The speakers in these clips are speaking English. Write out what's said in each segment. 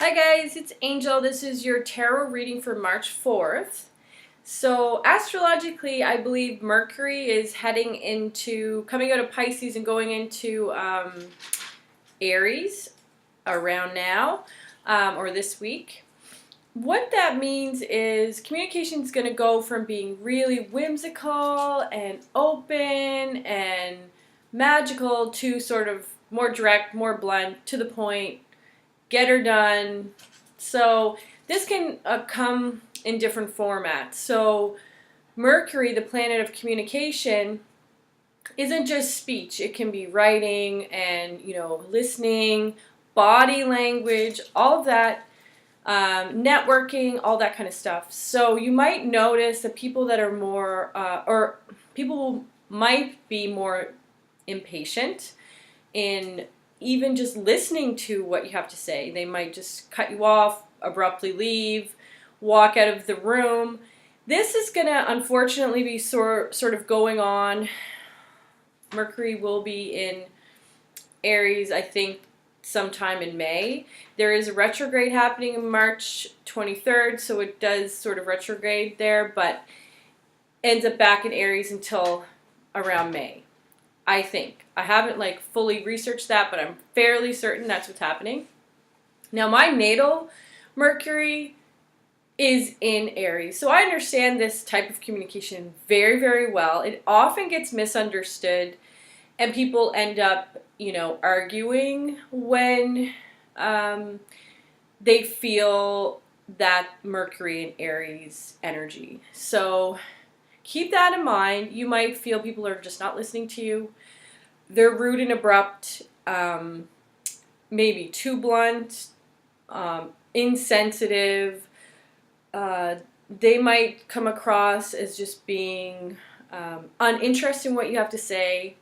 Hi guys, it's Angel. This is your tarot reading for March 4th. So astrologically, I believe Mercury is coming out of Pisces and going into Aries around now, or this week. What that means is communication is going to go from being really whimsical and open and magical to sort of more direct, more blunt, to the point, get her done. So this can come in different formats. So Mercury, the planet of communication, isn't just speech. It can be writing and, listening, body language, all of that, networking, all that kind of stuff. So you might notice that people that are more, or people might be more impatient in even just listening to what you have to say. They might just cut you off, abruptly leave, walk out of the room. This is going to unfortunately be sort of going on. Mercury will be in Aries, I think, sometime in May. There is a retrograde happening on March 23rd, so it does sort of retrograde there, but ends up back in Aries until around May, I think. I haven't fully researched that, but I'm fairly certain that's what's happening. Now, my natal Mercury is in Aries, so I understand this type of communication very, very well. It often gets misunderstood, and people end up, arguing when they feel that Mercury and Aries energy. So keep that in mind. You might feel people are just not listening to you. They're rude and abrupt, maybe too blunt, insensitive. They might come across as just being uninterested in what you have to say.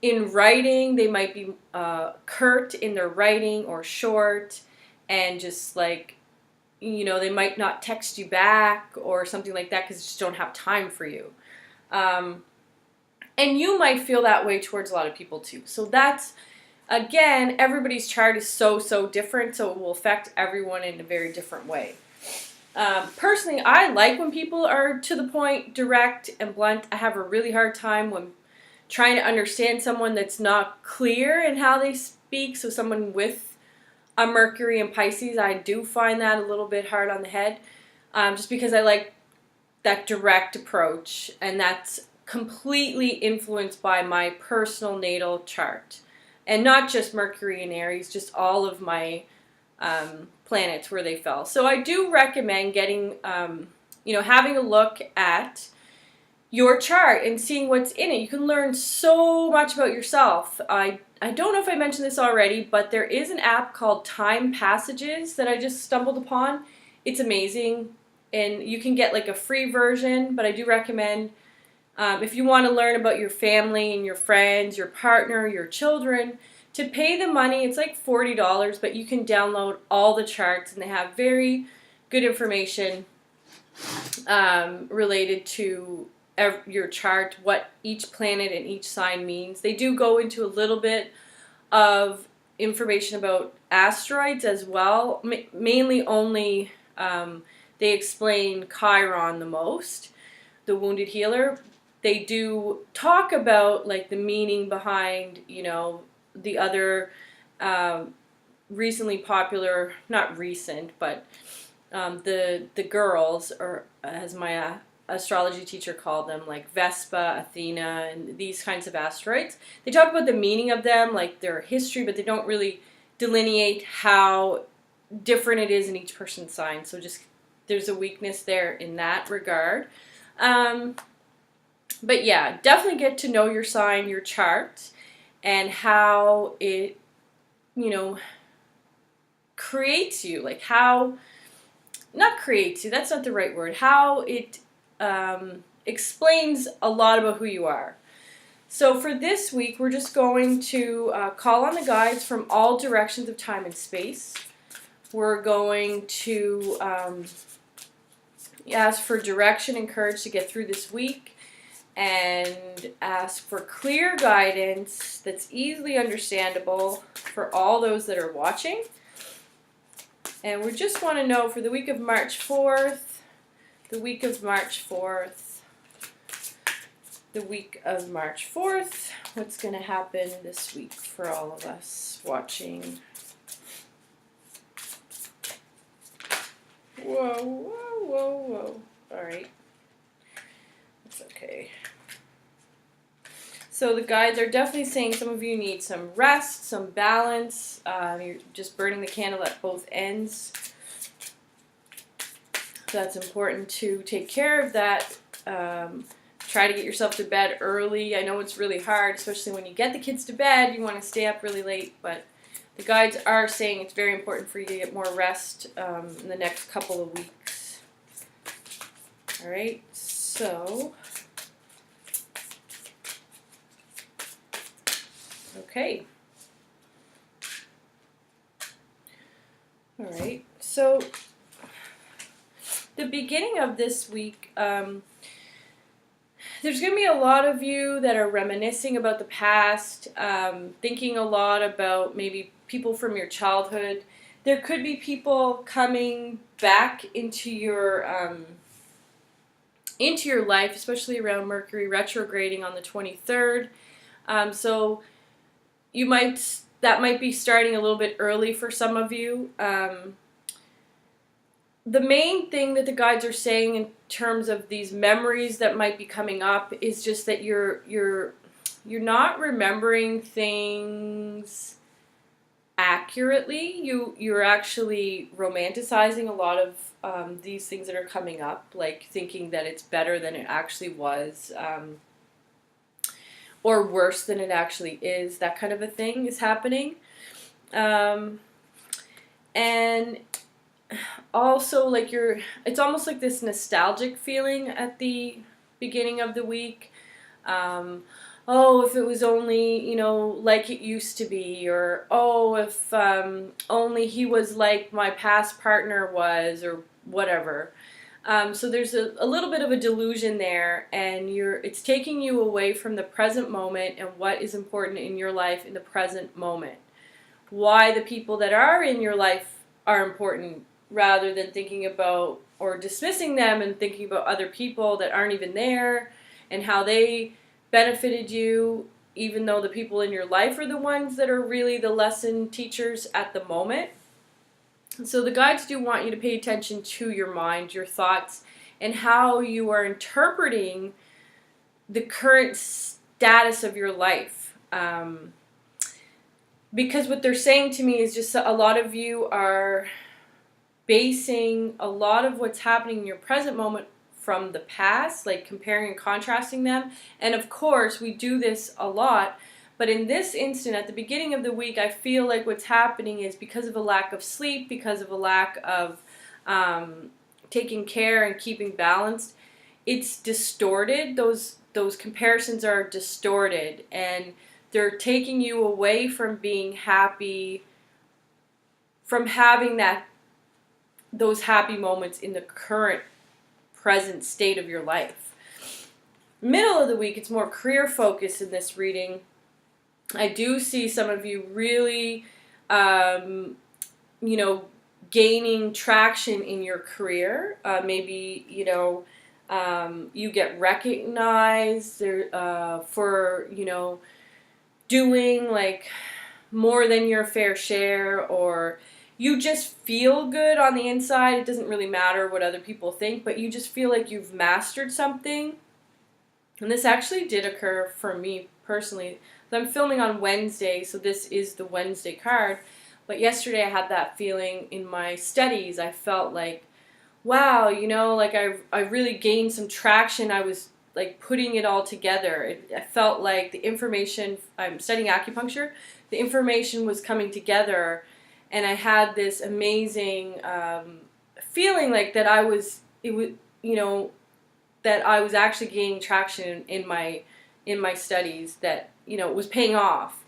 In writing, they might be curt in their writing or short, and just they might not text you back or something like that because they just don't have time for you. And you might feel that way towards a lot of people too. So that's, again, everybody's chart is so different, so it will affect everyone in a very different way. Personally, I like when people are to the point, direct, and blunt. I have a really hard time when trying to understand someone that's not clear in how they speak. So someone with a Mercury and Pisces, I do find that a little bit hard on the head, just because I like that direct approach, and that's completely influenced by my personal natal chart. And not just Mercury and Aries, just all of my planets where they fell. So I do recommend getting, having a look at your chart and seeing what's in it. You can learn so much about yourself. I don't know if I mentioned this already, but there is an app called Time Passages that I just stumbled upon. It's amazing, and you can get a free version, but I do recommend if you want to learn about your family and your friends, your partner, your children, to pay the money. It's like $40, but you can download all the charts, and they have very good information related to your chart, what each planet and each sign means. They do go into a little bit of information about asteroids as well. Mainly only they explain Chiron the most, the wounded healer. They do talk about the meaning behind, the other recently popular, not recent, but the girls, or as my astrology teacher called them, like Vespa, Athena, and these kinds of asteroids. They talk about the meaning of them, their history, but they don't really delineate how different it is in each person's sign. So just there's a weakness there in that regard. But yeah, definitely get to know your sign, your chart, and how it, creates you. Not creates you, that's not the right word. How it explains a lot about who you are. So for this week, we're just going to call on the guides from all directions of time and space. We're going to ask for direction and courage to get through this week, and ask for clear guidance that's easily understandable for all those that are watching. And we just want to know for the week of March 4th, the week of March 4th, the week of March 4th, what's going to happen this week for all of us watching. Whoa, whoa, whoa, whoa. All right. That's okay. So the guides are definitely saying some of you need some rest, some balance. You're just burning the candle at both ends. So that's important to take care of that. Try to get yourself to bed early. I know it's really hard, especially when you get the kids to bed. You want to stay up really late, but the guides are saying it's very important for you to get more rest in the next couple of weeks. All right, so, okay. All right, so the beginning of this week, there's going to be a lot of you that are reminiscing about the past, thinking a lot about maybe people from your childhood. There could be people coming back into your life, especially around Mercury retrograding on the 23rd. So that might be starting a little bit early for some of you. The main thing that the guides are saying in terms of these memories that might be coming up is just that you're not remembering things accurately. You're actually romanticizing a lot of these things that are coming up, like thinking that it's better than it actually was, or worse than it actually is. That kind of a thing is happening, and also, like it's almost like this nostalgic feeling at the beginning of the week. Oh, if it was only, like it used to be, or oh, if only he was like my past partner was, or whatever. So there's a little bit of a delusion there, and it's taking you away from the present moment and what is important in your life in the present moment. Why the people that are in your life are important, rather than thinking about or dismissing them and thinking about other people that aren't even there and how they benefited you, even though the people in your life are the ones that are really the lesson teachers at the moment. So the guides do want you to pay attention to your mind, your thoughts, and how you are interpreting the current status of your life. Because what they're saying to me is just a lot of you are basing a lot of what's happening in your present moment from the past, like comparing and contrasting them. And of course, we do this a lot. But in this instant, at the beginning of the week, I feel like what's happening is because of a lack of sleep, because of a lack of taking care and keeping balanced, it's distorted. Those comparisons are distorted, and they're taking you away from being happy, from having those happy moments in the current present state of your life. Middle of the week, it's more career focused in this reading. I do see some of you really, gaining traction in your career. Maybe, you get recognized for, doing like more than your fair share, or you just feel good on the inside. It doesn't really matter what other people think, but you just feel like you've mastered something. And this actually did occur for me personally. I'm filming on Wednesday, so this is the Wednesday card. But yesterday I had that feeling in my studies. I felt like, wow, like I really gained some traction. I was like putting it all together. I felt like the information, I'm studying acupuncture, the information was coming together, and I had this amazing feeling like that that I was actually gaining traction in my studies, that it was paying off.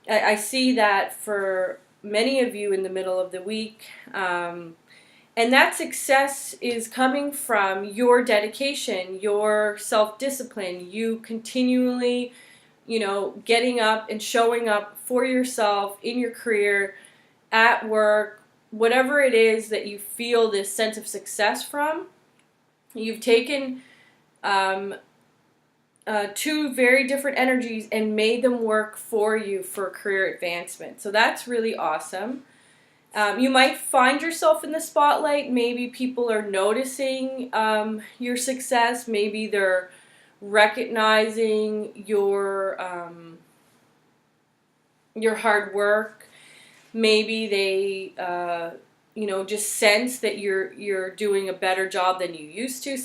I see that for many of you in the middle of the week, and that success is coming from your dedication, your self-discipline, you continually, getting up and showing up for yourself in your career, at work, whatever it is that you feel this sense of success from, you've taken two very different energies and made them work for you for career advancement. So that's really awesome. You might find yourself in the spotlight. Maybe people are noticing your success. Maybe they're recognizing your hard work. Maybe they just sense that you're doing a better job than you used to.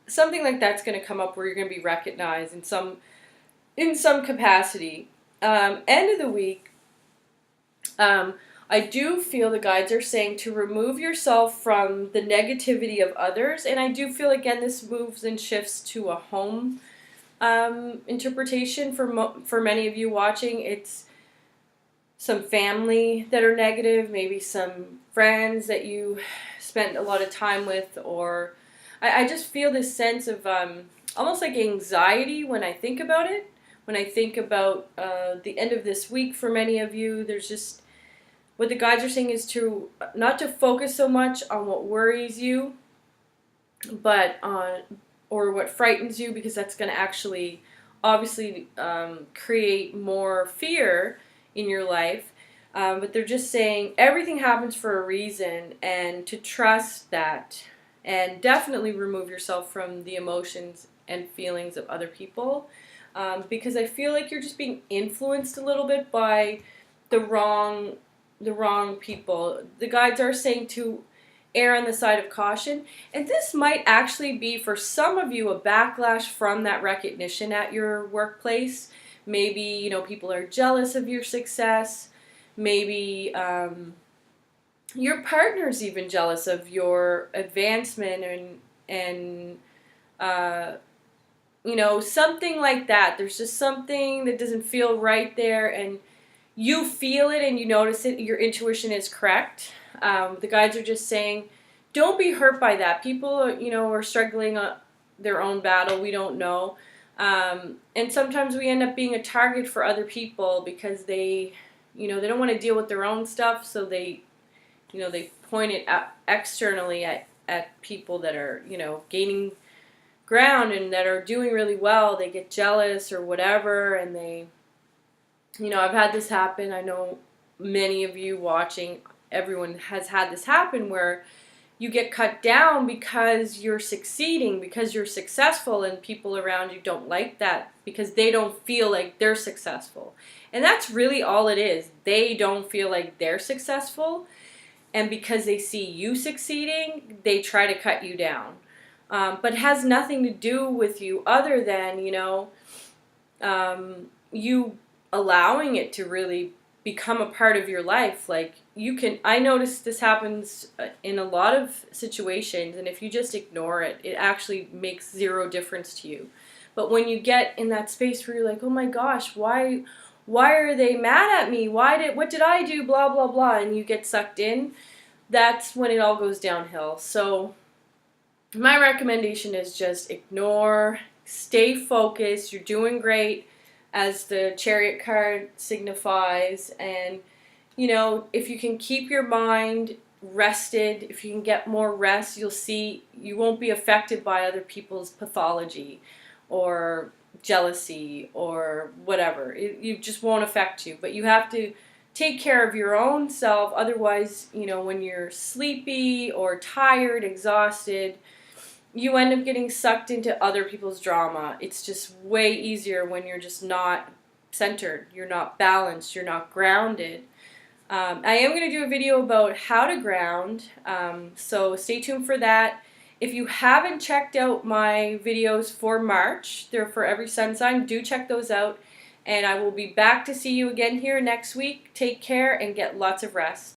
Something like that's going to come up where you're going to be recognized in some capacity. End of the week, I do feel the guides are saying to remove yourself from the negativity of others, and I do feel, again, this moves and shifts to a home interpretation for many of you watching. It's some family that are negative, maybe some friends that you spent a lot of time with, or I just feel this sense of almost like anxiety when I think about it. When I think about the end of this week for many of you, there's just, what the guides are saying is to not to focus so much on what worries you, but on, or what frightens you, because that's going to actually obviously create more fear in your life. But they're just saying everything happens for a reason, and to trust that, and definitely remove yourself from the emotions and feelings of other people, because I feel like you're just being influenced a little bit by the wrong people. The guides are saying to err on the side of caution, and this might actually be, for some of you, a backlash from that recognition at your workplace. Maybe, people are jealous of your success. Maybe your partner's even jealous of your advancement, and something like that. There's just something that doesn't feel right there, and you feel it and you notice it. Your intuition is correct. The guides are just saying, don't be hurt by that. People, are struggling their own battle. We don't know. And sometimes we end up being a target for other people because they don't want to deal with their own stuff, so they point it externally at people that are, gaining ground and that are doing really well. They get jealous or whatever, and they, I've had this happen. I know many of you watching, everyone has had this happen, where you get cut down because you're succeeding, because you're successful, and people around you don't like that because they don't feel like they're successful. And that's really all it is. They don't feel like they're successful, and because they see you succeeding, they try to cut you down. But it has nothing to do with you other than, you allowing it to really become a part of your life. Like, I notice this happens in a lot of situations, and if you just ignore it, it actually makes zero difference to you. But when you get in that space where you're like, oh my gosh, why are they mad at me? What did I do? Blah, blah, blah. And you get sucked in, that's when it all goes downhill. So my recommendation is just ignore, stay focused. You're doing great, as the Chariot card signifies. And, if you can keep your mind rested, if you can get more rest, you'll see you won't be affected by other people's pathology or jealousy or whatever. You just won't affect you. But you have to take care of your own self. Otherwise, when you're sleepy or tired, exhausted, you end up getting sucked into other people's drama. It's just way easier when you're just not centered, you're not balanced, you're not grounded. I am going to do a video about how to ground, so stay tuned for that. If you haven't checked out my videos for March, they're for every sun sign, do check those out. And I will be back to see you again here next week. Take care and get lots of rest.